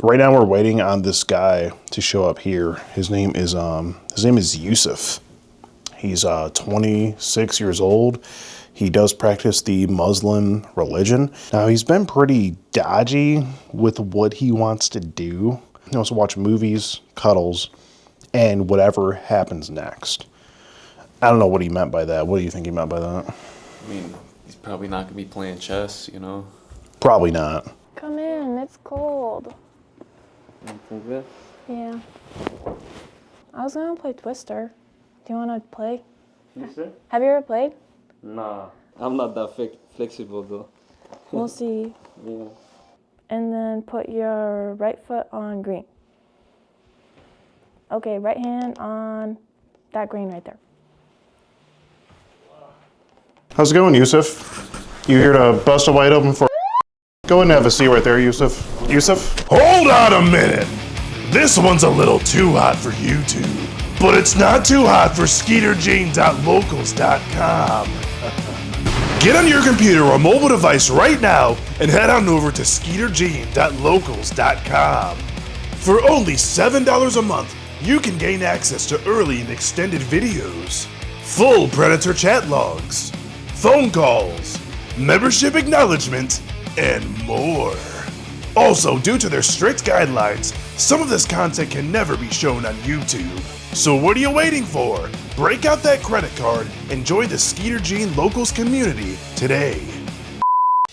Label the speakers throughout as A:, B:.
A: Right now we're waiting on this guy to show up here. His name is Yusuf. He's 26 years old. He does practice the Muslim religion. Now he's been pretty dodgy with what he wants to do. He wants to watch movies, cuddles, and whatever happens next. I don't know what he meant by that. What do you think he meant by that?
B: I mean, he's probably not gonna be playing chess, you know?
A: Probably not.
C: Come in, it's cold.
B: You think this?
C: Yeah. I was gonna play Twister. Do you wanna play?
B: Twister?
C: Have you ever played?
B: Nah, I'm not that flexible though.
C: We'll see.
B: Yeah.
C: And then put your right foot on green. Okay, right hand on that green right there.
A: How's it going, Yusuf? You here to bust a wide open for? Go ahead and have a seat right there, Yusuf. Yusuf?
D: Hold on a minute. This one's a little too hot for YouTube, but it's not too hot for skeeterjane.locals.com. Get on your computer or mobile device right now and head on over to skeeterjane.locals.com. For only $7 a month, you can gain access to early and extended videos, full Predator chat logs, phone calls, membership acknowledgement, and more. Also, due to their strict guidelines, some of this content can never be shown on YouTube. So what are you waiting for? Break out that credit card and join the Skeeter Jane Locals community today.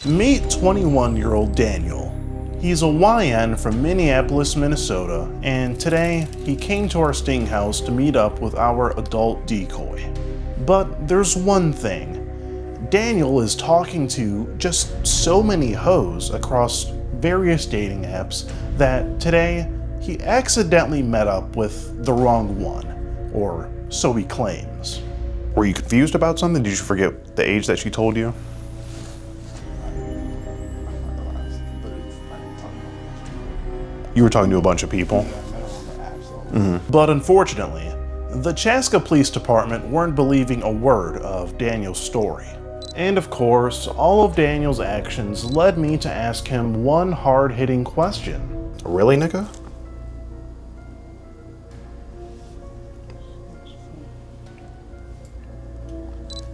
A: Meet 21-year-old Daniel. He's a YN from Minneapolis, Minnesota, and today he came to our sting house to meet up with our adult decoy. But there's one thing. Daniel is talking to just so many hoes across various dating apps that today he accidentally met up with the wrong one, or so he claims. Were you confused about something? Did you forget the age that she told you? You were talking to a bunch of people? But unfortunately, the Chaska Police Department weren't believing a word of Daniel's story. And of course, all of Daniel's actions led me to ask him one hard-hitting question. Really, nigga?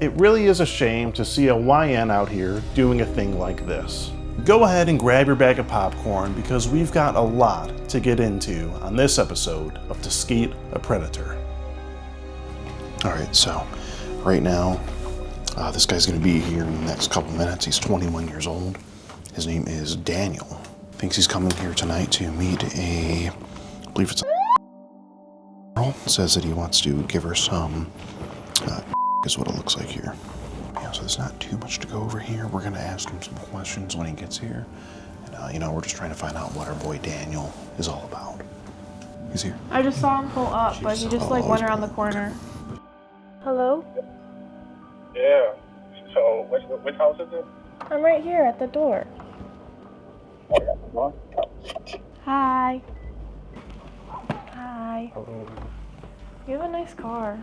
A: It really is a shame to see a YN out here doing a thing like this. Go ahead and grab your bag of popcorn because we've got a lot to get into on this episode of To Skeet a Predator. Alright, so right now, this guy's going to be here in the next couple minutes. He's 21 years old. His name is Daniel. Thinks he's coming here tonight to meet I believe it's a girl. Says that he wants to give her some, is what it looks like here. Yeah, so there's not too much to go over here. We're going to ask him some questions when he gets here. And, we're just trying to find out what our boy Daniel is all about. He's here.
C: I just saw him pull up, but he just went around the corner. Hello?
E: Yeah. So, which house is it?
C: I'm right here at the door.
E: What?
C: Hi. Hi.
E: Hello.
C: You have a nice car.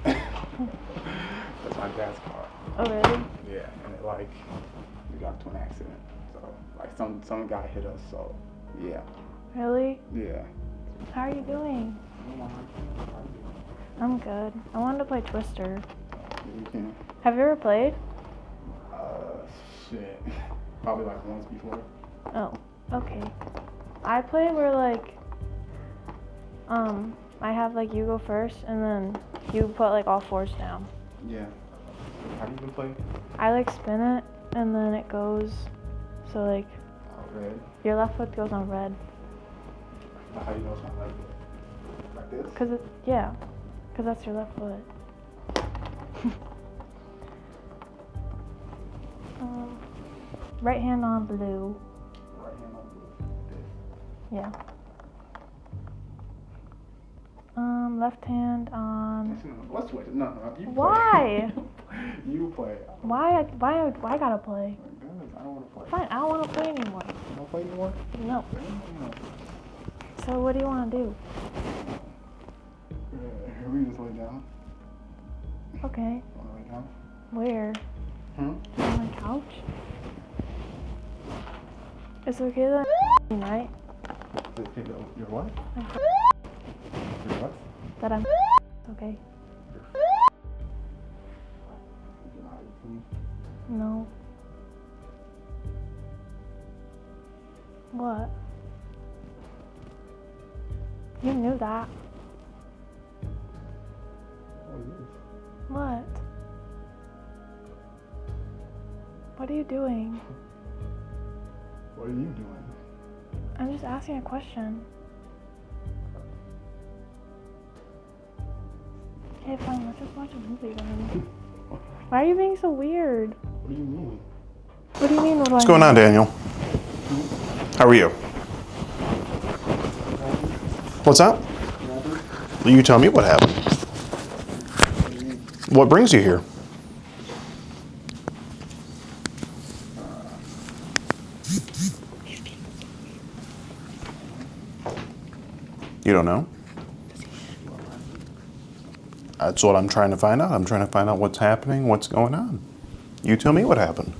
E: That's my dad's car.
C: Oh, really?
E: Yeah, and we got into an accident. So, some guy hit us, so, yeah.
C: Really?
E: Yeah.
C: How are you doing? I'm good. I wanted to play Twister.
E: You can.
C: Have you ever played?
E: Shit. Probably once before.
C: Oh, okay. I play where I have you go first and then you put all fours down.
E: Yeah. How do you even play?
C: I spin it and then it goes, so
E: Red.
C: your left foot goes on red.
E: How do you know it's not like this?
C: Cause that's your left foot. Right hand on blue.
E: Right hand on blue. This.
C: Yeah. Left hand on.
E: Let's switch. No, you play.
C: Why?
E: You play.
C: Why I gotta play?
E: Because I don't want to play.
C: Fine, I don't want to play anymore.
E: You don't play anymore?
C: No. So what do you want to do?
E: We just lay down.
C: Okay.
E: Want to lay down?
C: Where?
E: Hmm?
C: On my couch? It's okay then, right?
A: Your what? Your what?
C: That I'm okay. No. What? You knew that. What? What are you doing?
E: What are you doing?
C: I'm just asking a question. Okay, fine, let's just watch a movie then. Why are you being so weird?
E: What do you mean?
C: What do you mean?
A: What's going on, Daniel? How are you? What's that? You tell me what happened. What brings you here? You don't know? That's what I'm trying to find out. I'm trying to find out what's happening, what's going on. You tell me what happened.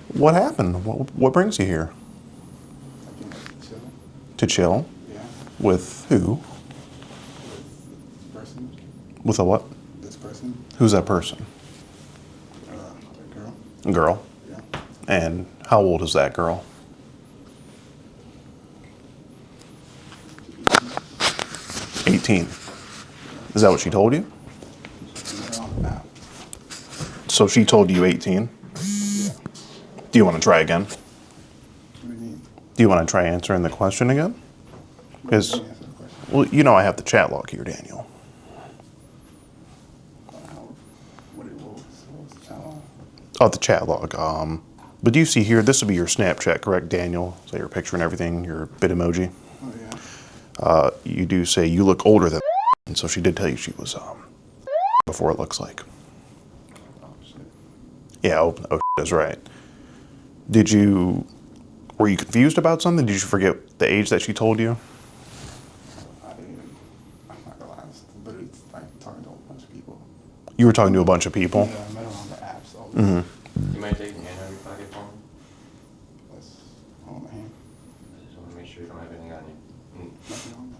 A: What happened? What brings you here?
E: Chill.
A: To chill?
E: Yeah.
A: With who?
E: This person.
A: With a what?
E: This person.
A: Who's that person?
E: That girl.
A: A girl.
E: Yeah.
A: And how old is that girl? 18. Is that what she told you?
E: They're on the app.
A: So she told you 18?
E: Yeah.
A: Do you want to try again?
E: What do you mean?
A: Do you want to try answering the question again? Because,
E: Answer the question.
A: well, you know I have the chat log here, Daniel.
E: What was the channel?
A: Oh, the chat log. But do you see here, this would be your Snapchat, correct, Daniel? So your picture and everything, your bit emoji.
E: Oh yeah.
A: You do say you look older than, and so she did tell you she was before, it looks like.
E: Oh shit.
A: Yeah, oh that's right. Were you confused about something? Did you forget the age that she told you?
E: I didn't. I'm not gonna lie. I was literally like talking to a bunch of people.
A: You were talking to a bunch of people?
E: Yeah, I met her on the app. So
B: You might take your hand out of your pocket for me.
E: let's hold my hand.
B: I just want to make sure you don't have anything on you.
E: Nothing on me.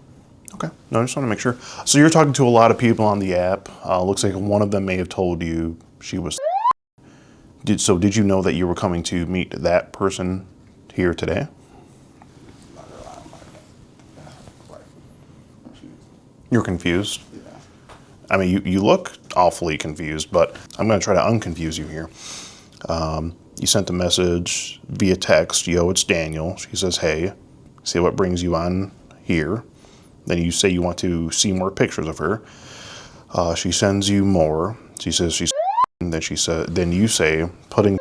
A: Okay. No, I just want to make sure. So you're talking to a lot of people on the app. Looks like one of them may have told you she was. Did you know that you were coming to meet that person here today?
E: Not gonna lie. I'm like confused.
A: You're confused.
E: Yeah.
A: I mean, you look awfully confused, but I'm going to try to unconfuse you here. You sent a message via text. Yo, it's Daniel. She says, hey, see what brings you on here. Then you say you want to see more pictures of her. She sends you more. She says she's. And then you say putting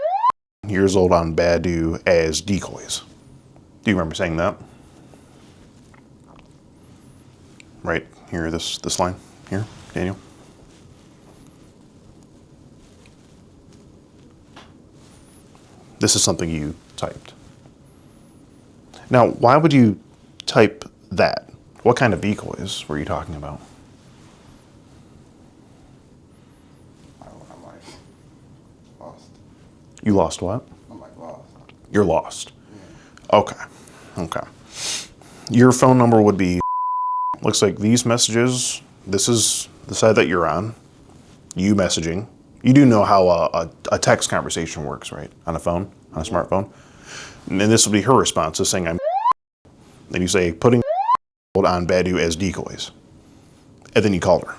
A: years old on Badu as decoys. Do you remember saying that? Right here, this line here, Daniel. This is something you typed. Now, why would you type that? What kind of decoys were you talking about?
E: I'm like lost.
A: You lost what?
E: I'm like lost.
A: You're lost.
E: Yeah.
A: Okay. Your phone number would be, looks like these messages, this is the side that you're on, you messaging. You do know how a text conversation works, right? On a phone, on a smartphone. And this will be her response, is saying I'm. Then you say putting on Badu as decoys. And then you called her.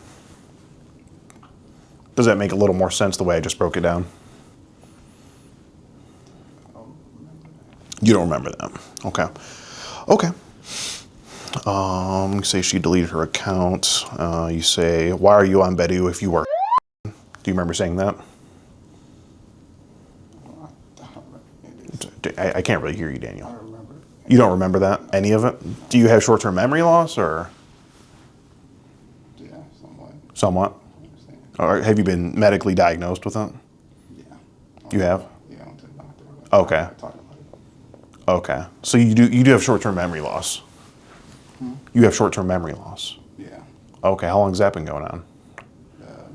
A: Does that make a little more sense the way I just broke it down? You don't remember that. Okay. Okay. You say she deleted her account. You say, why are you on Badu if you are? Do you remember saying that? I can't really hear you, Daniel.
E: I remember.
A: You don't remember that? Any of it? Do you have short-term memory loss or?
E: Yeah, somewhat.
A: Somewhat.
E: I understand.
A: Or have you been medically diagnosed with it?
E: Yeah.
A: You have?
E: Yeah, I went to the doctor.
A: Okay.
E: I talked about it.
A: Okay. So you do have short-term memory loss? You have short-term memory loss?
E: Yeah.
A: Okay. How long has that been going on?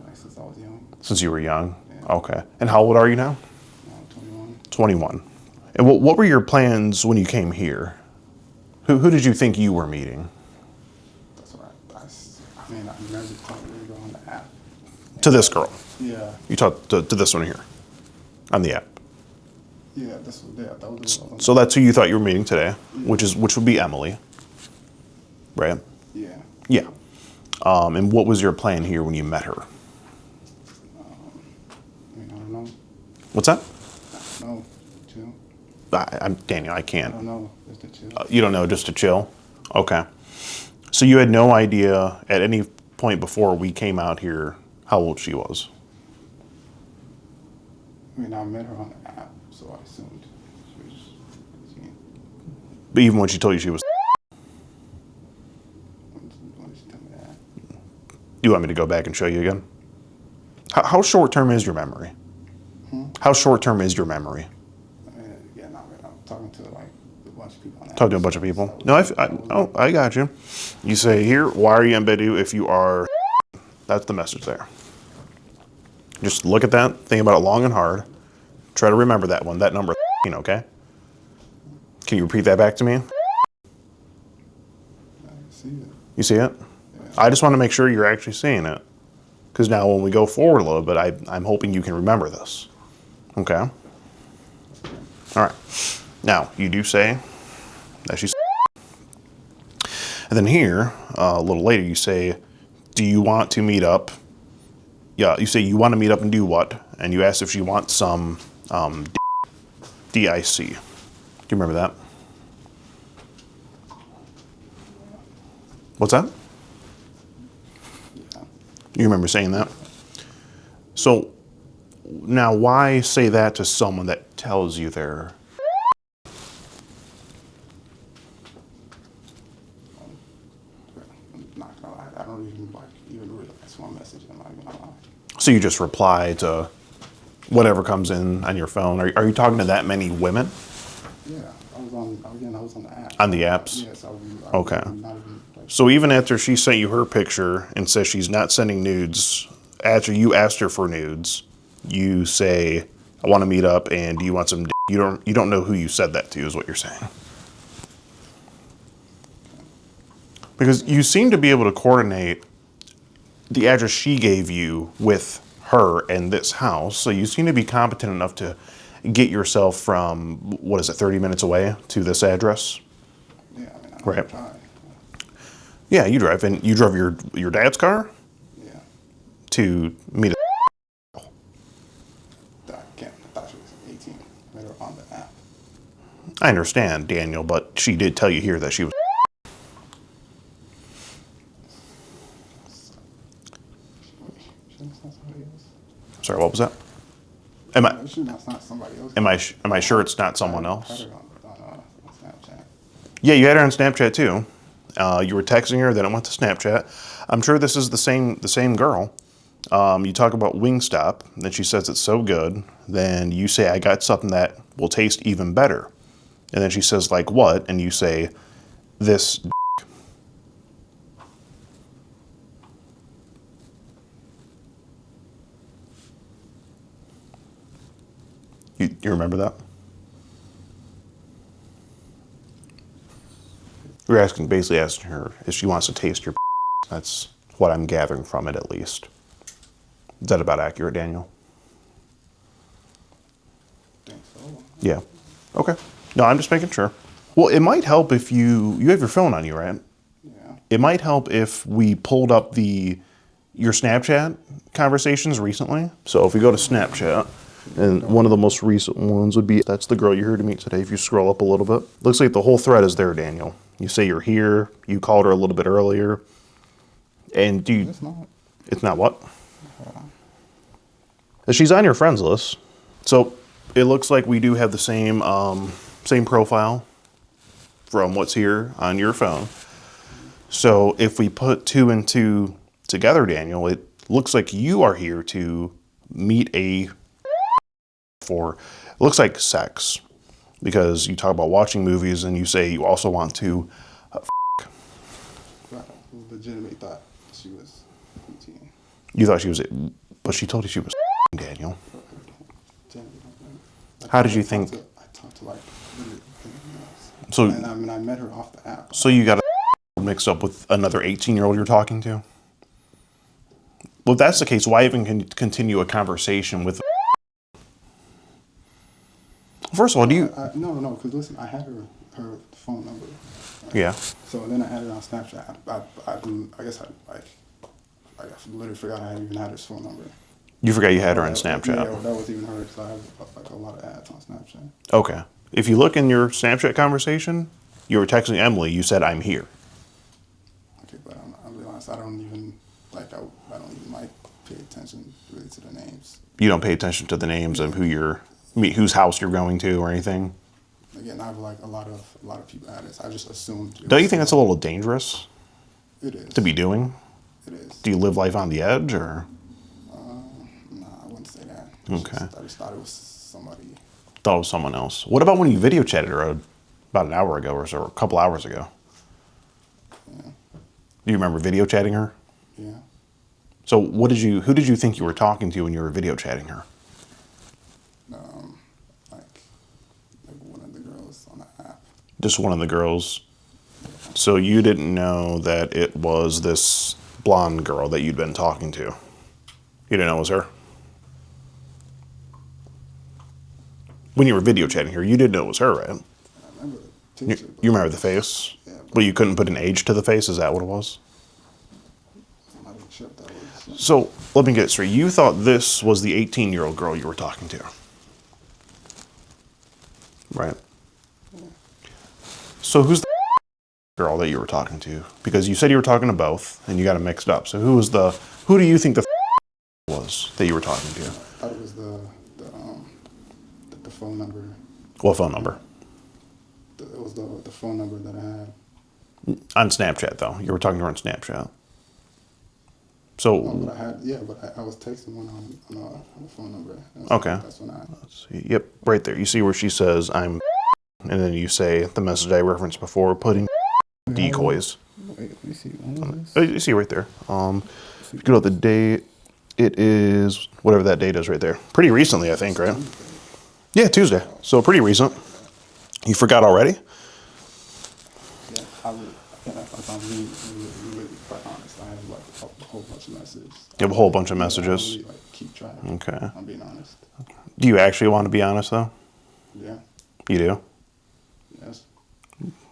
E: Like since I was young.
A: Since you were young?
E: Yeah.
A: Okay. And how old are you now?
E: 21.
A: 21. And what were your plans when you came here? Who did you think you were meeting?
E: That's what I mean, I remember talking to her on the app.
A: To this girl.
E: Yeah.
A: You talked to this one here on the app.
E: Yeah, that was the
A: So that's who you thought you were meeting today, which would be Emily, right?
E: Yeah.
A: Yeah. And what was your plan here when you met her?
E: I mean, I don't know.
A: What's that?
E: No, chill.
A: I'm Daniel. I
E: I
A: can't.
E: don't know. Just to chill.
A: You don't know, just to chill. Okay. So you had no idea at any point before we came out here how old she was.
E: I mean, I met her on the app, so I assumed she was 18.
A: But even when she told you she was,
E: When did she tell me that?
A: you want me to go back and show you again? How short term is your memory? How short term is your memory?
E: I mean, again, I'm talking to like a bunch of people on the app.
A: Talk to a bunch of people. No, I got you. You say here, why are you in bed if you are? That's the message there. Just look at that, think about it long and hard. Try to remember that one, that number, okay? Can you repeat that back to me?
E: I see it.
A: You see it? I just want to make sure you're actually seeing it. Because now when we go forward a little bit, I'm hoping you can remember this. Okay? All right. Now, you do say that she's. And then here, a little later, you say, do you want to meet up? Yeah, you say you want to meet up and do what? And you ask if she wants some DIC. Do you remember that? What's that? You remember saying that? So now why say that to someone that tells you they're...
E: I'm not gonna lie. I don't even realize one message. I'm not gonna lie.
A: So you just reply to whatever comes in on your phone. Are you talking to that many women?
E: Yeah, I was on the app.
A: On the apps?
E: Yes, I was
A: Okay.
E: not even, like,
A: So even after she sent you her picture and says she's not sending nudes, after you asked her for nudes, you say, I want to meet up and do you want some You don't know who you said that to is what you're saying. Because you seem to be able to coordinate the address she gave you with her and this house. So you seem to be competent enough to get yourself from, 30 minutes away to this address?
E: yeah, I mean,
A: Right.
E: tried.
A: Yeah, you drive. And you drove your dad's car
E: Yeah,
A: to meet
E: I thought she was 18. I met her on the app.
A: I understand, Daniel, but she did tell you here that she was...
E: Shouldn't not somebody else.
A: Sorry, what was that? Am I...
E: No, shouldn't not somebody else.
A: Am I sure it's not someone
E: I
A: else?
E: had her on Snapchat.
A: Yeah, you had her on Snapchat too. You were texting her, then it went to Snapchat. I'm sure this is the same girl. You talk about Wingstop, then she says it's so good. Then you say, I got something that will taste even better. And then she says, like what? And you say, this. You remember that? You're basically asking her if she wants to taste your. That's what I'm gathering from it, at least. Is that about accurate, Daniel?
E: Think so.
A: Yeah. Okay. No, I'm just making sure. Well, it might help if you have your phone on you, right?
E: Yeah.
A: It might help if we pulled up your Snapchat conversations recently. So if we go to Snapchat, and one of the most recent ones would be, that's the girl you're here to meet today. If you scroll up a little bit, looks like the whole thread is there, Daniel. You say you're here. You called her a little bit earlier. And
E: It's not.
A: It's not what? She's on your friends list. So it looks like we do have the same profile from what's here on your phone. So if we put two and two together, Daniel, it looks like you are here to meet it looks like sex, because you talk about watching movies and you say you also want to
E: Right. Legitimately thought she was 18.
A: You thought she was, but she told you she was Daniel. How did you think?
E: I talked to like literally anything else.
A: So,
E: And I mean, I met her off the app.
A: so you got mixed up with another 18-year-old you're talking to? Well, if that's the case, why even continue a conversation with? First of all, do you?
E: No, because listen, I had her phone number. Right?
A: Yeah.
E: So then I added her on Snapchat. I guess I literally forgot I even had her phone number.
A: You forgot you had her on Snapchat.
E: Yeah, well, that was even her, because I have like a lot of ads on Snapchat.
A: Okay. If you look in your Snapchat conversation, you were texting Emily. You said, "I'm here."
E: Okay, but I'll be honest, I don't even pay attention really to the names.
A: You don't pay attention to the names of whose house you're going to or anything.
E: Again, I have like a lot of people added. So I just assumed.
A: Don't you think that's a little dangerous
E: It is.
A: to be doing?
E: It is.
A: Do you live life on the edge, or?
E: Nah, I wouldn't say that.
A: Okay.
E: I just thought it was somebody.
A: Thought it was someone else. What about when you video chatted her about an hour ago or so, or a couple hours ago?
E: Yeah.
A: Do you remember video chatting her?
E: Yeah.
A: So who did you think you were talking to when you were video chatting her?
E: Like one of the girls on the app.
A: Just one of the girls. So you didn't know that it was this blonde girl that you'd been talking to. You didn't know it was her? When you were video chatting her, you didn't know it was her, right?
E: I remember the
A: You,
E: picture.
A: you remember the face?
E: Yeah,
A: But you couldn't put an age to the face? Is that what it was?
E: I'm not even sure if that was.
A: So let me get it straight. You thought this was the 18-year-old girl you were talking to, right? So who's the girl that you were talking to? Because you said you were talking to both, and you got it mixed up. So who do you think the was that you were talking to?
E: I thought it was the phone number.
A: What phone number?
E: It was the phone number that I had.
A: On Snapchat, though. You were talking to her on Snapchat. So,
E: But I was texting one on the phone number.
A: Okay.
E: That's when
A: let's see. Yep, right there. You see where she says, "I'm," and then you say the message I referenced before, putting decoys.
E: Wait, let me see. When was
A: You see right there. If you go to the date, it is whatever that date is right there. Pretty recently, I think, right? Yeah, Tuesday. So pretty recent. You forgot already?
E: Yeah, if I'm really quite honest, I have like a whole bunch of messages.
A: You have a whole bunch of
E: I
A: messages?
E: don't really like keep track.
A: Okay.
E: I'm being honest.
A: Do you actually want to be honest, though?
E: Yeah.
A: You do?
E: Yes.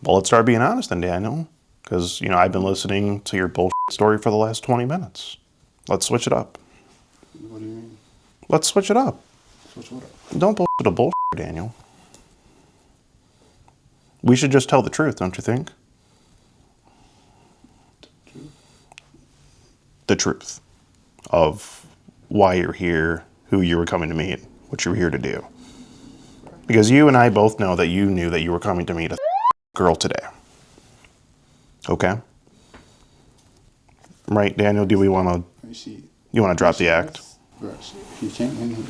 A: Well, let's start being honest then, Daniel. Because, I've been listening to your bullshit story for the last 20 minutes. Let's switch it up.
E: What do you mean?
A: Let's switch it up.
E: Switch what up?
A: Don't bullshit a bullshit, Daniel. We should just tell the truth, don't you think?
E: True.
A: The truth of why you're here, who you were coming to meet, what you were here to do. Because you and I both know that you knew that you were coming to meet a girl today. Okay? Right, Daniel? Do we want to... You want to drop the act?
E: She came in here.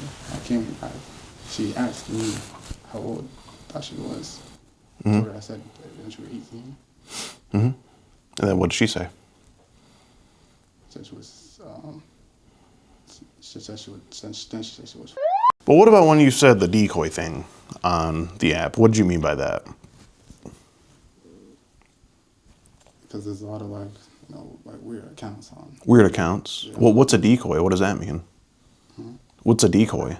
E: She asked me how old I thought she was.
A: Mm-hmm.
E: I told her, I said that she was 18.
A: Mm-hmm. And then what did she say?
E: Said she was, she said she was.
A: But what about when you said the decoy thing on the app? What did you mean by that?
E: Because there's a lot of like weird accounts on.
A: Weird accounts? Yeah. Well, what's a decoy? What does that mean?
E: Hmm?
A: What's a decoy?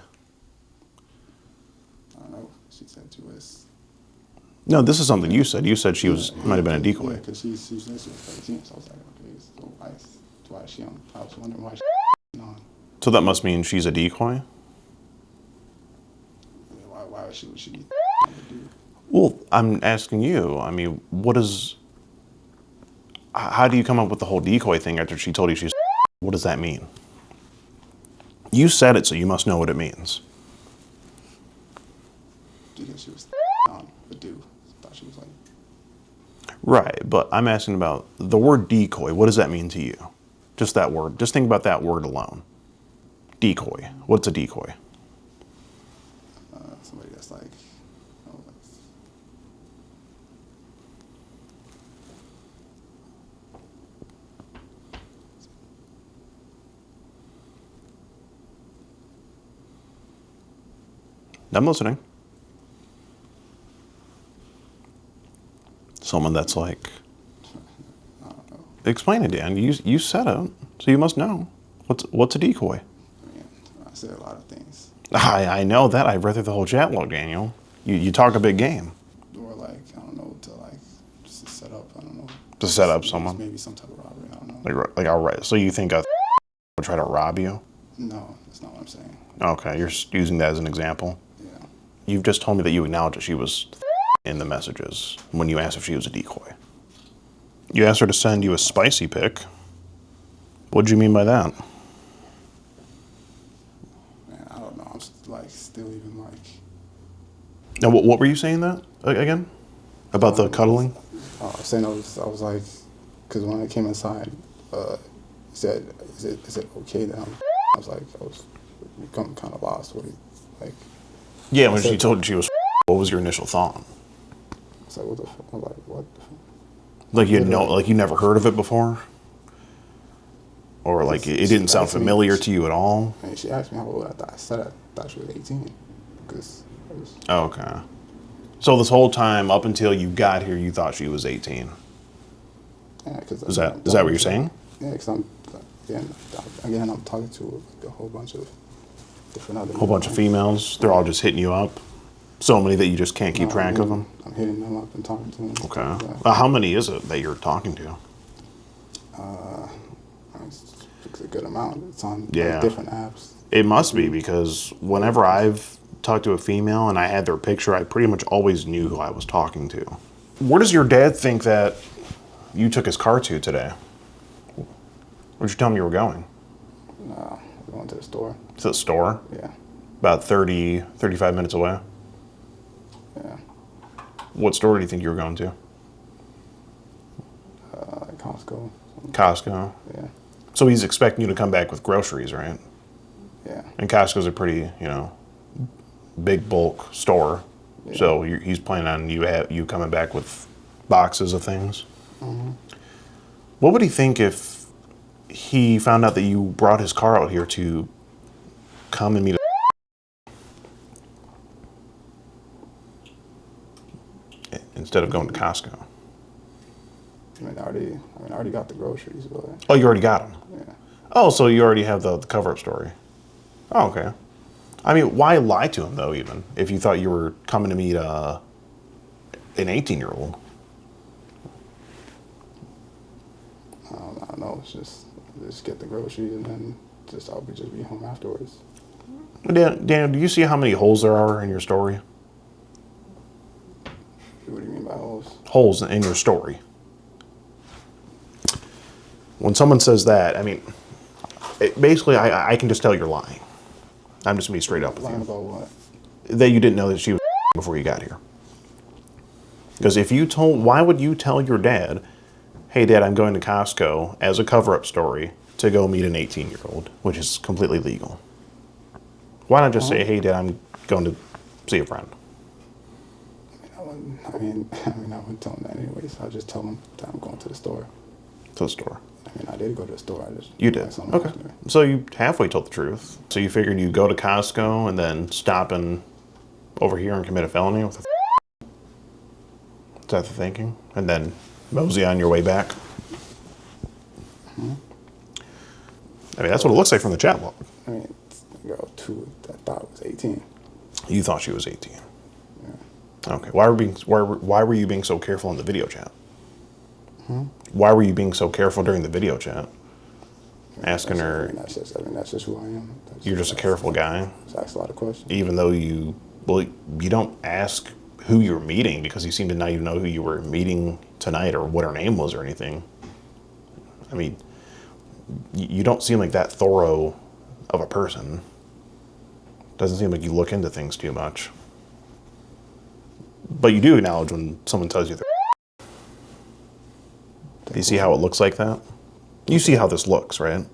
E: I don't know. She said she was.
A: No, this is something you said. You said she might have been a decoy.
E: Yeah, because she said she was 13. So I was like, okay, so why is she on? I was wondering why she's on.
A: So that must mean she's a decoy?
E: Why would she do?
A: Well, I'm asking you. I mean, how do you come up with the whole decoy thing after she told you she's... What does that mean? You said it, so you must know what it means.
E: Because she was on a dude. I thought she was like...
A: Right, but I'm asking about the word decoy. What does that mean to you? Just that word. Just think about that word alone. Decoy. What's a decoy?
E: Somebody that's like...
A: I'm listening. Someone that's like... Explain it, Dan. You said it, so you must know. What's a decoy?
E: I mean, I said a lot of things.
A: I know that. I've read through the whole chat log, Daniel. You talk a big game.
E: Or like, I don't know, to like, just to set up, I don't know.
A: To set up someone?
E: Maybe some type of robbery, I don't know.
A: Like all right. So you think a would try to rob you?
E: No, that's not what I'm saying.
A: Okay, you're just using that as an example.
E: Yeah.
A: You've just told me that you acknowledged that she was in the messages when you asked if she was a decoy. You asked her to send you a spicy pic. What'd you mean by that?
E: Man, I don't know. I'm like still even like.
A: Now, what were you saying that again? About the cuddling?
E: I was saying I was like, because when I came inside, he said, "Is it okay that I was like, I was becoming kind of lost. What, like?
A: Yeah, when she told you she was, what was your initial thought?
E: It's like, what the fuck? I'm like, what?
A: Like you never heard of it before, or like it didn't sound familiar to you at all.
E: And she asked me how old I said I thought she was 18, because.
A: Okay. So this whole time up until you got here, you thought she was 18.
E: Yeah, because
A: is that what you're saying?
E: Yeah, because again, I'm talking to like a whole bunch of different other.
A: Whole bunch of females. They're all just hitting you up. So many that you just can't keep track of them.
E: I'm hitting them up and talking to them.
A: Okay. How many is it that you're talking to?
E: It's a good amount. It's on like, different apps.
A: It must be, because whenever I've talked to a female and I had their picture, I pretty much always knew who I was talking to. Where does your dad think that you took his car to today? Where'd you tell him you were going?
E: We're going to the store.
A: To the store?
E: Yeah.
A: About 35 minutes away?
E: Yeah.
A: What store do you think you were going to?
E: Costco.
A: Costco?
E: Yeah.
A: So he's expecting you to come back with groceries, right?
E: Yeah.
A: And Costco's a pretty, big bulk store. Yeah. So he's planning on you coming back with boxes of things. Mm-hmm. What would he think if he found out that you brought his car out here to come and meet instead of going to Costco?
E: I already got the groceries, but.
A: Oh, you already got them?
E: Yeah.
A: Oh, so you already have the cover-up story. Oh, okay. I mean, why lie to him, though, even, if you thought you were coming to meet an 18-year-old?
E: I don't know. It's just get the groceries and then I'll just be home afterwards.
A: Daniel, do you see how many holes there are in your story?
E: What do you mean by holes?
A: Holes in your story. When someone says that, I mean, basically, I can just tell you're lying. I'm just going to be straight up with you.
E: Lying about what?
A: That you didn't know that she was before you got here. Because why would you tell your dad, hey, Dad, I'm going to Costco as a cover-up story to go meet an 18-year-old, which is completely legal? Why not just say, hey, Dad, I'm going to see a friend?
E: I wouldn't tell him that anyways. I'll just tell him that I'm going to the store.
A: To the store?
E: I did go to the store.
A: You did? Okay. So you halfway told the truth. So you figured you'd go to Costco and then stop over here and commit a felony with a Is that the thinking? And then mosey on your way back?
E: Mm-hmm.
A: I mean, that's what it looks like from the chat log.
E: The girl, too, I thought was 18.
A: You thought she was 18?
E: Yeah.
A: Okay. Why were you being so careful in the video chat? Why were you being so careful during the video chat? Asking her.
E: That's just who I am.
A: You're just a careful guy.
E: Just ask a lot of questions.
A: Even though you don't ask who you're meeting, because you seem to not even know who you were meeting tonight or what her name was or anything. I mean, you don't seem like that thorough of a person. Doesn't seem like you look into things too much. But you do acknowledge when someone tells you they're. Do you see how it looks like that? You see how this looks, right?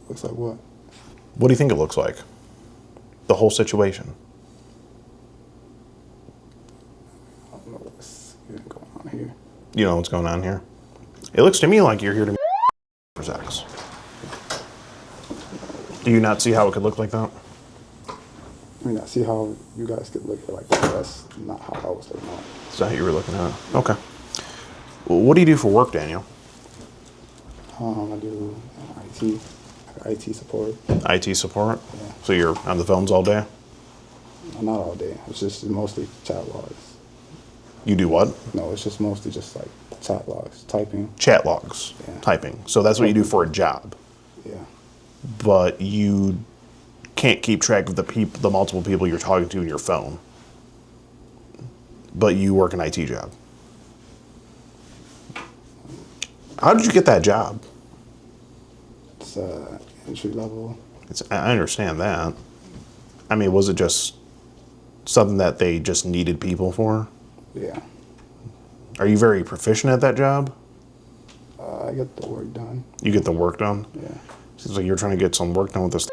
E: Looks like what?
A: What do you think it looks like? The whole situation.
E: I don't know what's going on here.
A: You know what's going on here? It looks to me like you're here to for sex. Do you not see how it could look like that?
E: I see how you guys could look at it like that. That's not how I was looking at it.
A: Is that how you were looking at it? Okay. Well, what do you do for work, Daniel?
E: I do IT support.
A: IT support?
E: Yeah.
A: So you're on the phones all day?
E: Not all day. It's just mostly chat logs.
A: You do what?
E: No, it's just mostly just like chat logs, typing.
A: Chat logs,
E: Yeah.
A: typing. So that's what you do for a job.
E: Yeah.
A: But you can't keep track of the multiple people you're talking to in your phone. But you work an IT job. How did you get that job?
E: It's entry level.
A: I understand that. I mean, was it just something that they just needed people for?
E: Yeah.
A: Are you very proficient at that job?
E: I get the work done.
A: You get the work done?
E: Yeah.
A: Seems like you're trying to get some work done with this.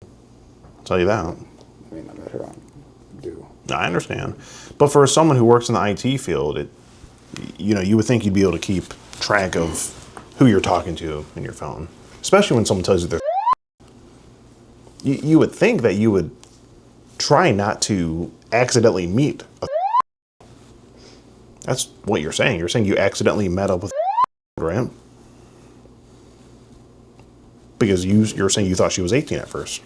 A: I'll tell you that.
E: I mean, I let her do.
A: I understand. But for someone who works in the IT field, you would think you'd be able to keep track of who you're talking to in your phone. Especially when someone tells you they're you would think that you would try not to accidentally meet a That's what you're saying. You're saying you accidentally met up with right? Because you're saying you thought she was 18 at first.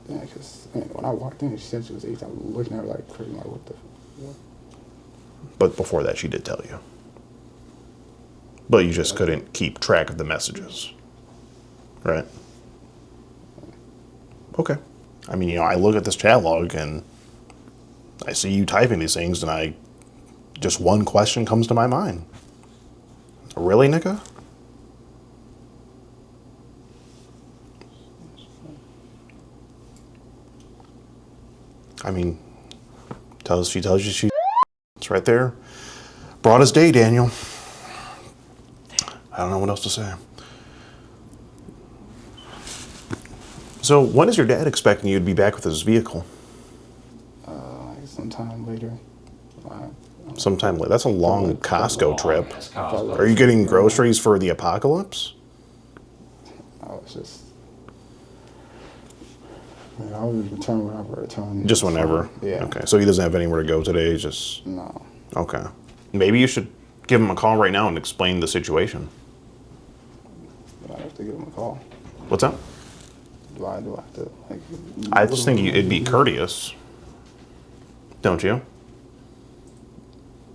E: Yeah, because when I walked in, she said she was 18. I was looking at her like crazy, like, what the what?
A: But before that, she did tell you. But you just couldn't keep track of the messages. Right? Okay. I mean, I look at this chat log and I see you typing these things and just one question comes to my mind. Really, Nika? I mean, she tells you it's right there. Broad as day, Daniel. I don't know what else to say. So when is your dad expecting you to be back with his vehicle?
E: Sometime later.
A: Sometime later. That's a long Costco trip.
B: Yes, Costco.
A: Are you getting groceries for the apocalypse?
E: I was just. I will return whenever I return.
A: Just whenever?
E: Yeah.
A: Okay, so he doesn't have anywhere to go today, just...
E: No.
A: Okay. Maybe you should give him a call right now and explain the situation.
E: Do I have to give him a call?
A: What's up?
E: Do I have to, like...
A: I just think it'd be courteous. Don't you?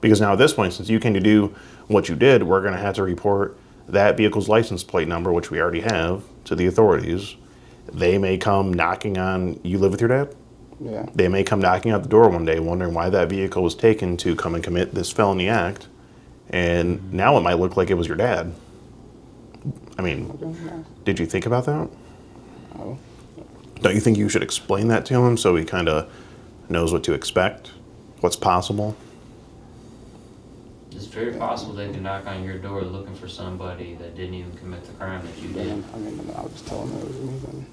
A: Because now at this point, since you came to do what you did, we're going to have to report that vehicle's license plate number, which we already have, to the authorities. They may come knocking on... You live with your dad?
E: Yeah.
A: They may come knocking at the door one day wondering why that vehicle was taken to come and commit this felony act. And now it might look like it was your dad. I mean, did you think about that?
E: No.
A: Don't you think you should explain that to him so he kind of knows what to expect? What's possible?
F: It's very possible they could knock on your door looking for somebody that didn't even commit the crime that you did.
E: I mean, I was just telling them it was me then.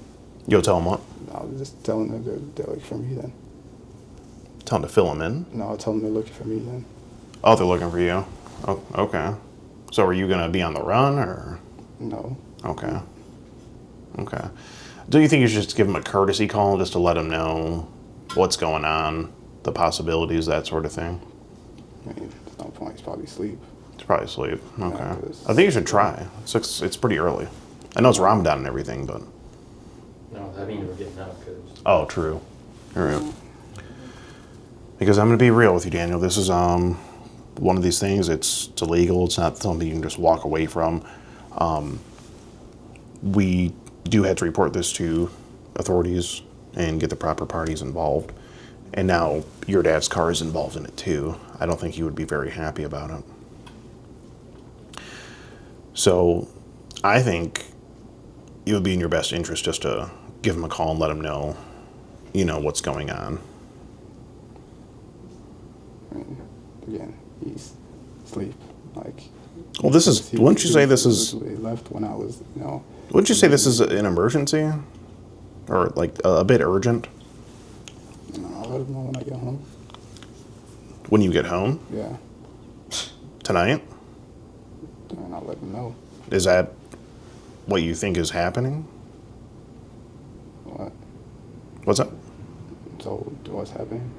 A: You'll tell him what?
E: I was just telling them they're looking for me then.
A: Tell him to fill him in?
E: No, I told them they're looking for me then.
A: Oh, they're looking for you? Oh, okay. So are you going to be on the run, or?
E: No.
A: Okay. Okay. Do you think you should just give him a courtesy call just to let him know what's going on, the possibilities, that sort of thing?
E: I mean, at no point, he's probably asleep.
A: It's probably asleep. Okay.
E: Yeah, 'cause-
A: I think you should try. It's pretty early. I know it's Ramadan and everything, but...
F: No, that means we're getting out because
A: Oh, true. All right. Because I'm going to be real with you, Daniel. This is one of these things. It's illegal. It's not something you can just walk away from. We do have to report this to authorities and get the proper parties involved. And now your dad's car is involved in it too. I don't think he would be very happy about it. So I think it would be in your best interest just to give him a call and let him know, what's going on.
E: I mean, again, he's asleep. Like.
A: Well, wouldn't you say this is...
E: He left when I was,
A: Wouldn't you say this is an emergency? Or like a bit urgent?
E: No, I'll let him know when I get home.
A: When you get home?
E: Yeah.
A: Tonight?
E: And I'll let him know.
A: Is that what you think is happening?
E: What?
A: What's that?
E: So what's happening?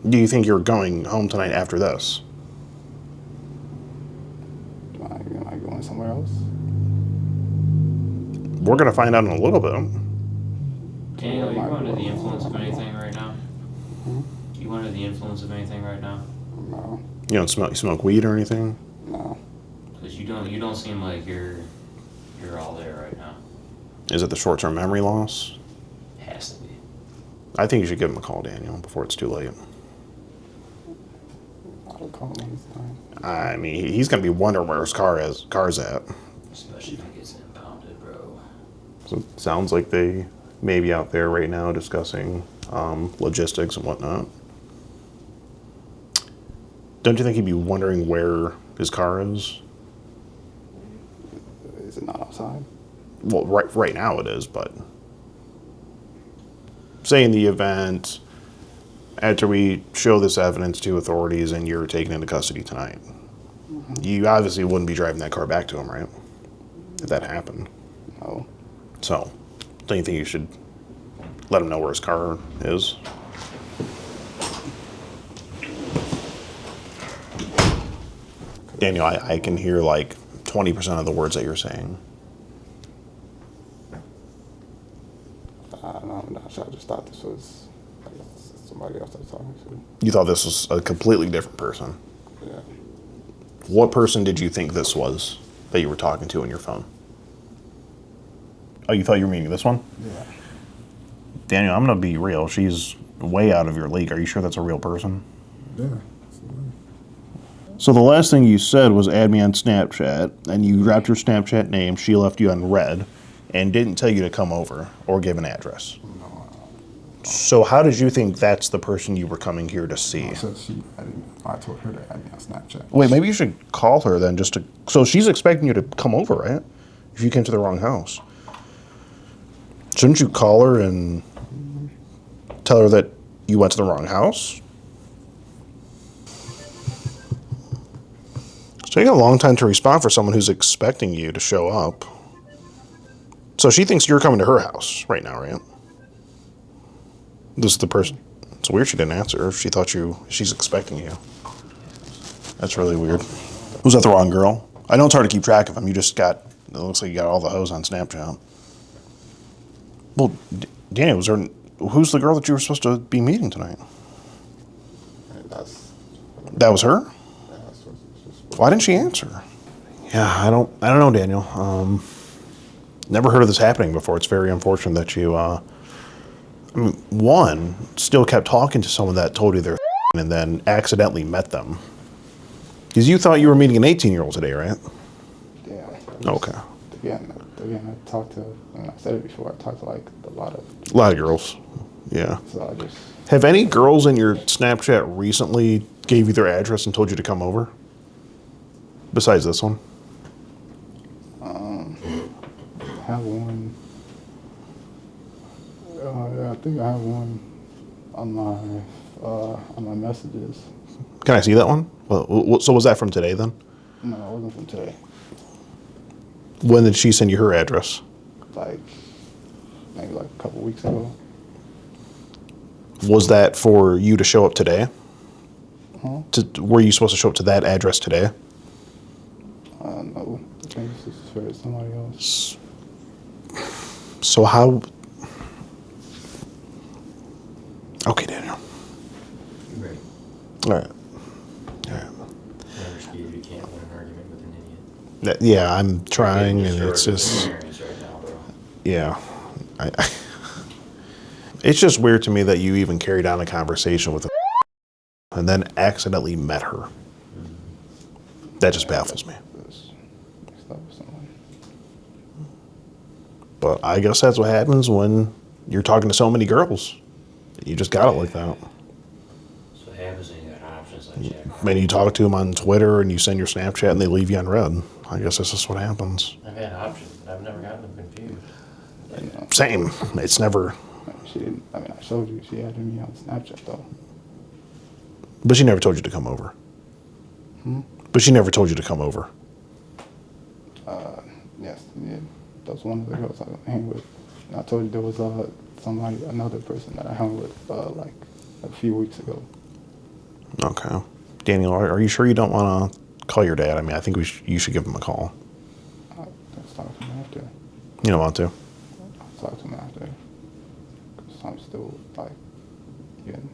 A: Do you think you're going home tonight after this?
E: Am I going somewhere else?
A: We're going to find out in a little bit.
F: Daniel, you under the influence of
E: Where am I
F: anything
E: going?
F: right now? You under the influence of anything right now?
E: No,
A: You don't smoke weed or anything?
E: no.
F: Because you don't seem like you're all there right now.
A: Is it the short-term memory loss?
F: Has to be.
A: I think you should give him a call, Daniel, before it's too late.
E: I'll call him this time.
A: I mean, he's going to be wondering where his car's at.
F: Especially if it gets impounded, bro.
A: So it sounds like they may be out there right now discussing logistics and whatnot. Don't you think he'd be wondering where his car is?
E: Is it not outside?
A: Well, right now it is, but say in the event after we show this evidence to authorities and you're taken into custody tonight, you obviously wouldn't be driving that car back to him, right? If that happened.
E: No.
A: So, don't you think you should let him know where his car is? Daniel, I can hear like 20% of the words that you're saying.
E: I don't know. I'm not sure. I just thought this was somebody else I was talking to.
A: You thought this was a completely different person.
E: Yeah.
A: What person did you think this was that you were talking to on your phone? Oh, you thought you were meeting this one?
E: Yeah.
A: Daniel, I'm going to be real. She's way out of your league. Are you sure that's a real person?
E: Yeah.
A: So the last thing you said was add me on Snapchat, and you dropped your Snapchat name. She left you on red and didn't tell you to come over or give an address.
E: No.
A: So how did you think that's the person you were coming here to see?
E: I said I told her to add me on Snapchat.
A: Wait, maybe you should call her then just to... So she's expecting you to come over, right? If you came to the wrong house. Shouldn't you call her and tell her that you went to the wrong house? It's taking a long time to respond for someone who's expecting you to show up. So she thinks you're coming to her house right now, right? This is the person. It's weird she didn't answer. She thought she's expecting you. That's really weird. Was that the wrong girl? I know it's hard to keep track of them. It looks like you got all the hoes on Snapchat. Well, Daniel, who's the girl that you were supposed to be meeting tonight? That was her? Why didn't she answer? Yeah, I don't know, Daniel. Never heard of this happening before. It's very unfortunate that you, one, still kept talking to someone that told you they're and then accidentally met them. Because you thought you were meeting an 18-year-old today, right?
E: Yeah.
A: Okay.
E: Again, I talked to, and I said it before, I talked to like a lot of
A: girls. Yeah.
E: So I just,
A: Have any girls in your Snapchat recently gave you their address and told you to come over? Besides this one?
E: I have one. Yeah, I think I have one on my messages.
A: Can I see that one? Well, so was that from today then?
E: No, it wasn't from today.
A: When did she send you her address?
E: Like maybe like a couple weeks ago.
A: Was that for you to show up today?
E: Huh?
A: Were you supposed to show up to that address today?
E: No. I think this is for somebody else.
A: So how... Okay, Daniel.
F: You ready?
A: All right.
F: Never scared you can't win an argument with an idiot.
A: Yeah, I'm trying,
F: You're
A: and
F: short
A: it's
F: of
A: just...
F: experience right now, bro.
A: Yeah. It's just weird to me that you even carried on a conversation with a and then accidentally met her. That just baffles me. But I guess that's what happens when you're talking to so many girls. You just got it like that.
F: So what happens when you got options like Jack?
A: Maybe you talk to them on Twitter and you send your Snapchat and they leave you on red. I guess that's just what happens.
F: I've had options, but I've never gotten them confused.
A: Same. It's never...
E: She didn't. I mean, I showed you. She added me on Snapchat though.
A: But she never told you to come over. But she never told you to come over.
E: Yes, yeah. That was one of the girls I hang with. And I told you there was another person that I hung with like a few weeks ago.
A: Okay. Daniel, are you sure you don't want to call your dad? I mean, I think you should give him a call.
E: Let's talk to him after.
A: You don't want to?
E: I'll talk to him after. Because I'm still like, again,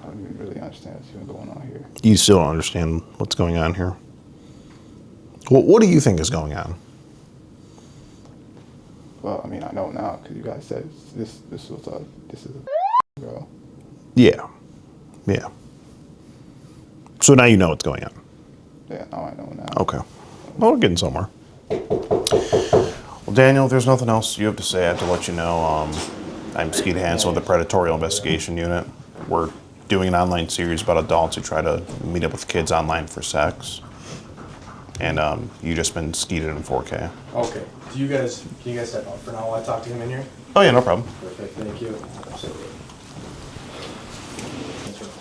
E: I don't even really understand what's even going on here.
A: You still don't understand what's going on here? Well, what do you think is going on?
E: Well, I mean, I know now because you guys said this is a girl.
A: Yeah. Yeah. So now you know what's going on.
E: Yeah, now I know now.
A: Okay. Well, we're getting somewhere. Well, Daniel, there's nothing else you have to say. I have to let you know I'm Skeet Hansel with the Predatorial Investigation Unit. We're doing an online series about adults who try to meet up with kids online for sex. And you just been skeeted in 4K.
G: Okay. Can you guys step out for now while I talk to him in here?
A: Oh, yeah, no problem.
G: Perfect. Thank you. Absolutely.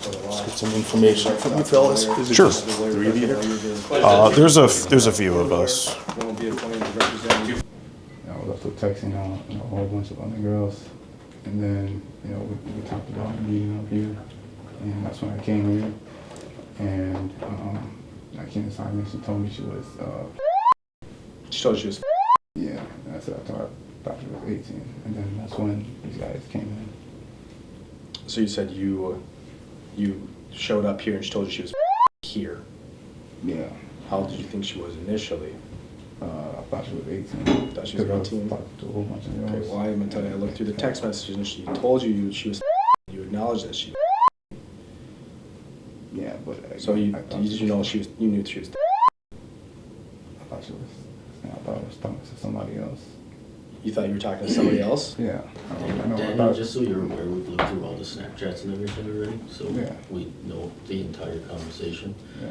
D: Get some information from you fellas. Is it
A: Sure.
D: just the three of you here?
A: There's a few of us.
G: Won't be appointed to represent you.
E: I was also texting a whole bunch of other girls, and then we talked about meeting up here, and that's when I came here, and I came inside and she told me she was.
G: She told you she was.
E: Yeah, and I said I thought she was 18, and then that's when these guys came in.
G: So you said you showed up here and she told you she was here.
E: Yeah,
G: How old did you think she was initially?
E: I thought she was 18.
G: Thought she was 18?
E: I talked to a whole bunch of girls.
G: Okay, well, I'm gonna tell you, I looked through the text messages and she told you she was. You acknowledged that she.
E: Yeah, but
G: So you
E: thought
G: did you know she was? You knew she was.
E: I thought she was. I thought I was talking to somebody else.
G: You thought you were talking to somebody else?
E: Yeah. I know. I
H: Daniel,
E: thought,
H: just so you're aware, we've looked through all the Snapchats and everything already, so
E: Yeah.
H: we know the entire conversation.
E: yeah.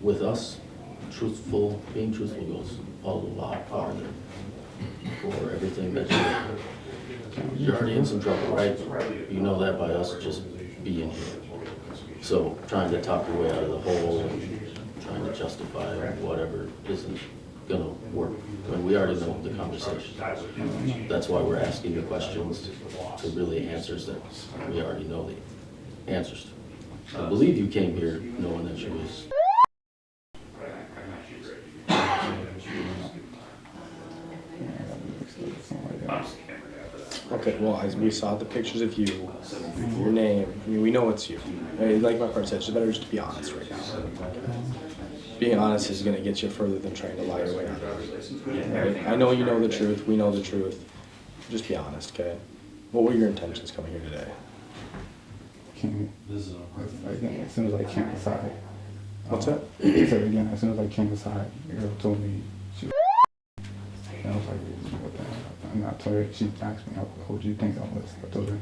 H: With us, being truthful goes a lot farther for everything that you're already in some trouble, right? You know that by us just being here. So trying to talk your way out of the hole and trying to justify whatever isn't gonna work when we already know the conversation. That's why we're asking the questions to really answers that we already know the answers to. I believe you came here knowing that she was.
G: Okay, well, as we saw the pictures of you, your name, I mean, we know it's you. Like my part said, it's better just to be honest right now. Being honest is gonna get you further than trying to lie your way out of it. Right? I know you know the truth, we know the truth. Just be honest, okay? What were your intentions coming here today?
E: Came again as soon as I came inside.
G: What's that?
E: So again, as soon as I came inside, the girl told me she was. And I was like, what the hell? And I told her, she asked me, how old do you think I was? I told her,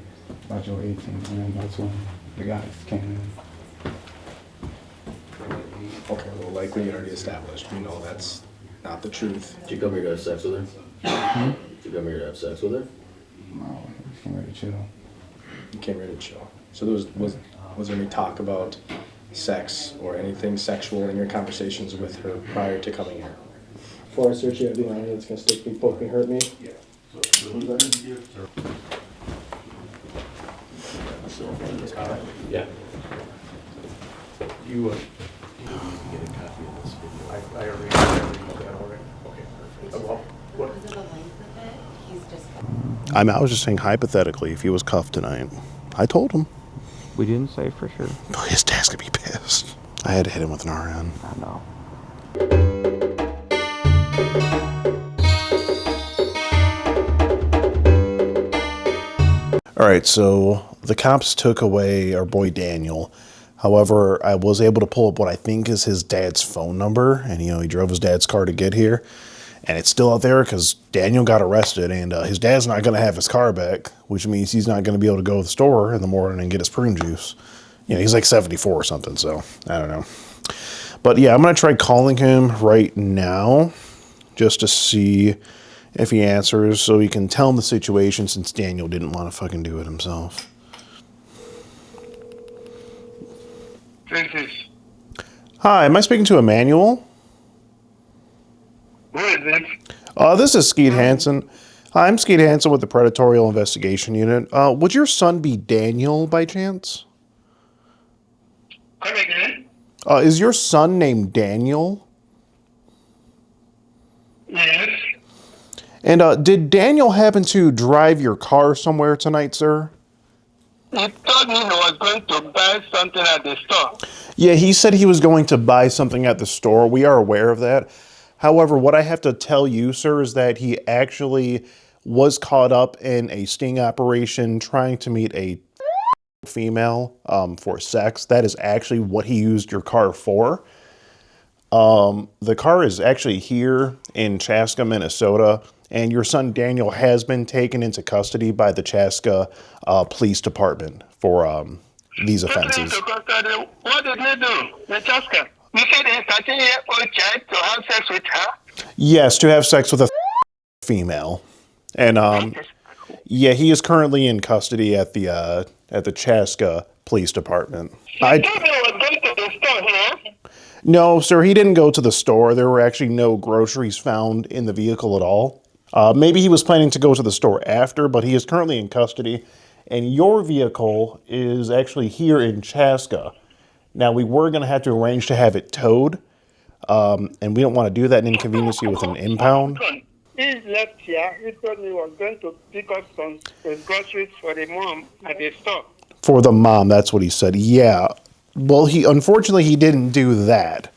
E: about you were 18. And then that's when the guys came in.
G: Okay, well, like we already established, we know that's not the truth.
H: Did you come here to have sex with her? Did you come here to have sex with her?
E: No, we just came ready to chill.
G: You came here to chill. So there was there any talk about sex or anything sexual in your conversations with her prior to coming here? Before I search you, being honest, it's gonna stick me, poke me, hurt me.
I: Yeah. You need to get a copy of this video. I already got that already. Okay, perfect. Well, what?
A: I was just saying hypothetically, if he was cuffed tonight, I told him.
J: We didn't say for sure.
A: Oh, his dad's gonna be pissed. I had to hit him with an RN.
J: I know.
A: All right, so the cops took away our boy Daniel. However, I was able to pull up what I think is his dad's phone number, and he drove his dad's car to get here, and it's still out there because Daniel got arrested, and his dad's not going to have his car back, which means he's not going to be able to go to the store in the morning and get his prune juice. He's like 74 or something, so I don't know. But yeah, I'm going to try calling him right now just to see if he answers so he can tell him the situation since Daniel didn't want to fucking do it himself. Hi, am I speaking to Emmanuel?
K: Who is this?
A: This is Skeet Hansen. Hi, I'm Skeet Hansen with the Predatorial Investigation Unit. Would your son be Daniel by chance?
K: Come again?
A: Is your son named Daniel?
K: Yes.
A: And did Daniel happen to drive your car somewhere tonight, sir?
K: He told me he was going to buy something at the store.
A: Yeah, he said he was going to buy something at the store. We are aware of that. However, what I have to tell you, sir, is that he actually was caught up in a sting operation trying to meet a female for sex. That is actually what he used your car for. The car is actually here in Chaska, Minnesota, and your son Daniel has been taken into custody by the Chaska Police Department for these offenses.
K: What did he do? Francesca, you said a 13-year-old child to have sex with her?
A: Yes, to have sex with a female. And yeah, he is currently in custody at the Chaska Police Department.
K: He told me he was going to the store here.
A: No, sir, he didn't go to the store. There were actually no groceries found in the vehicle at all. Maybe he was planning to go to the store after, but he is currently in custody. And your vehicle is actually here in Chaska. Now, we were going to have to arrange to have it towed, and we don't want to do that and inconvenience you with an impound.
K: He left here. He told me he was going to pick up some groceries for the mom at the store.
A: For the mom, that's what he said. Yeah. Well, unfortunately, he didn't do that.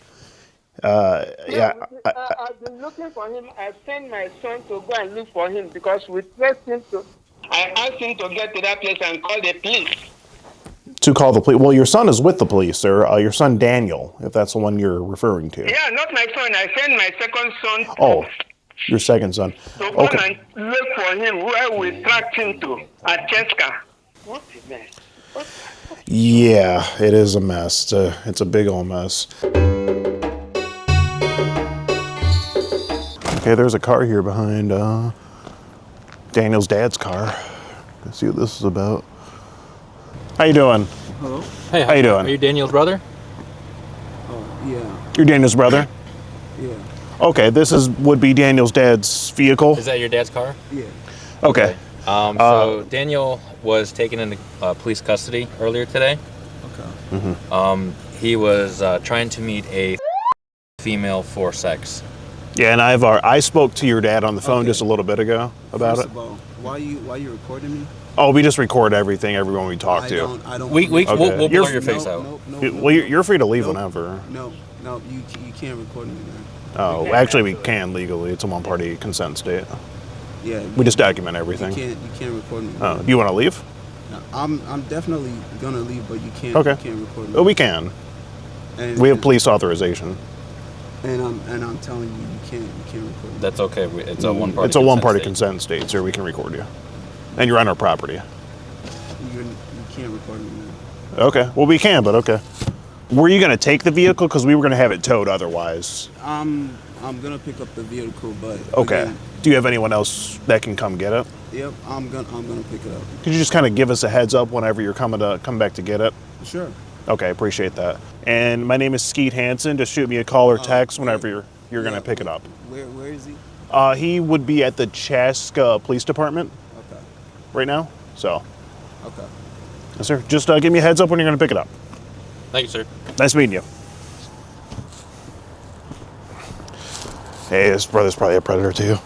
A: Yeah.
K: I've been looking for him. I sent my son to go and look for him because we traced him to. I asked him to get to that place and call the police.
A: To call the police. Well, your son is with the police, sir. Your son Daniel, if that's the one you're referring to.
K: Yeah, not my son. I sent my second son to.
A: Oh, your second son.
K: To go and look for him where we tracked him to at Cheska. What a mess.
A: Yeah, it is a mess. It's a big old mess. Okay, there's a car here behind Daniel's dad's car. Let's see what this is about. How you doing?
L: Hello.
A: Hey, how you doing?
L: Are you Daniel's brother?
E: Oh, yeah.
A: You're Daniel's brother?
E: Yeah.
A: Okay, this would be Daniel's dad's vehicle?
L: Is that your dad's car?
E: Yeah.
A: Okay.
L: So Daniel was taken into police custody earlier today.
E: Okay.
A: Mm-hmm.
L: He was trying to meet a female for sex.
A: Yeah, and I spoke to your dad on the phone just a little bit ago about
E: First
A: it.
E: of all, why you recording me?
A: Oh, we just record everyone we talk to.
E: We'll
L: blur your face out.
A: Well, you're free to leave whenever.
E: No, you can't record me, man.
A: Oh, actually, we can legally. It's a one-party consent state.
E: Yeah.
A: We just document everything.
E: You can't record me.
A: Oh, do you want to leave?
E: No, I'm definitely gonna leave, but you can't.
A: Okay.
E: You can't record me.
A: Oh, we can.
E: And,
A: We have police authorization.
E: And I'm telling you, you can't record me.
L: That's okay. It's a one-party.
A: It's a one-party consent state, sir. We can record you, and you're on our property.
E: You can't record me, man.
A: Okay. Well, we can, but okay. Were you gonna take the vehicle? Because we were gonna have it towed otherwise.
E: I'm gonna pick up the vehicle, but
A: Okay.
E: again,
A: Do you have anyone else that can come get it?
E: yep, I'm gonna pick it up.
A: Could you just kind of give us a heads up whenever you're come back to get it?
E: Sure.
A: Okay, appreciate that. And my name is Skeet Hansen. Just shoot me a call or text whenever you're gonna pick it up.
E: Where is he?
A: He would be at the Chaska Police Department.
E: Okay.
A: Right now. So.
E: Okay.
A: Yes, sir. Just give me a heads up when you're gonna pick it up.
L: Thank you, sir.
A: Nice meeting you. Hey, this brother's probably a predator too.